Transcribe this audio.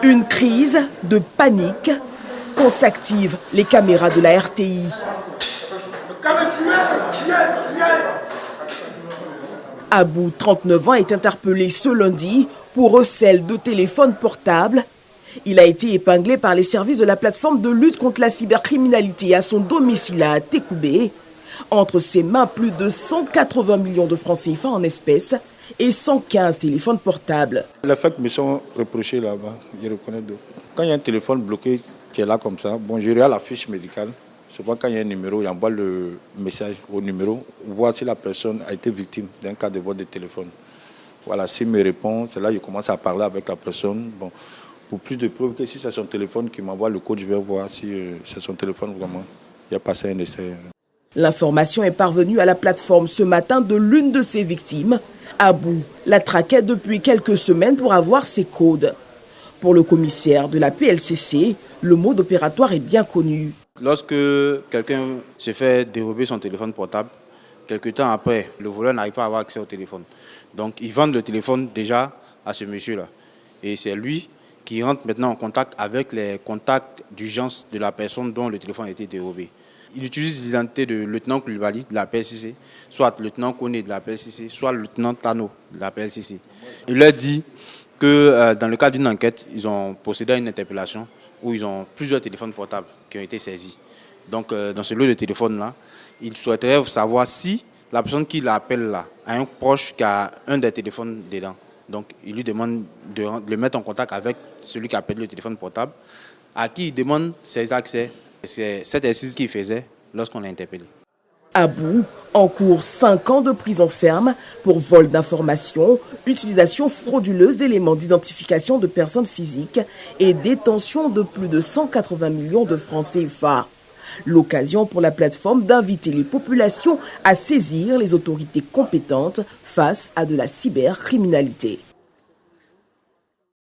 Une crise de panique quand s'activent les caméras de la RTI. Abou, 39 ans, est interpellé ce lundi pour recel de téléphone portable. Il a été épinglé par les services de la plateforme de lutte contre la cybercriminalité à son domicile à Tékoubé. Entre ses mains, plus de 180 millions de francs CFA en espèces et 115 téléphones portables. Les faits me sont reprochés là-bas, je reconnais deux. Quand il y a un téléphone bloqué qui est là comme ça, bon, je regarde la fiche médicale. Je vois quand il y a un numéro, il envoie le message au numéro, voir si la personne a été victime d'un cas de vol de téléphone. Voilà, s'il me répond, c'est là que je commence à parler avec la personne. Bon, pour plus de preuves que si c'est son téléphone qui m'envoie le code, je vais voir si c'est son téléphone vraiment. Il a passé un essai. L'information est parvenue à la plateforme ce matin de l'une de ses victimes. Abou la traquait depuis quelques semaines pour avoir ses codes. Pour le commissaire de la PLCC, le mode opératoire est bien connu. Lorsque quelqu'un se fait dérober son téléphone portable, quelque temps après, le voleur n'arrive pas à avoir accès au téléphone. Donc, ils vendent le téléphone déjà à ce monsieur-là. Et c'est lui qui rentre maintenant en contact avec les contacts d'urgence de la personne dont le téléphone a été dérobé. Il utilise l'identité de lieutenant Koulibaly de la PLCC, soit lieutenant Koné de la PLCC, soit lieutenant Tano de la PLCC. Il leur dit que dans le cadre d'une enquête, ils ont procédé à une interpellation où ils ont plusieurs téléphones portables qui ont été saisis. Donc, dans ce lot de téléphones-là, il souhaiterait savoir si la personne qui l'appelle là a un proche qui a un des téléphones dedans. Donc, il lui demande de le mettre en contact avec celui qui appelle le téléphone portable, à qui il demande ses accès. C'est cet exercice qu'il faisait lorsqu'on l'a interpellé. Abou encourt 5 ans de prison ferme pour vol d'informations, utilisation frauduleuse d'éléments d'identification de personnes physiques et détention de plus de 180 millions de francs CFA. L'occasion pour la plateforme d'inviter les populations à saisir les autorités compétentes face à de la cybercriminalité.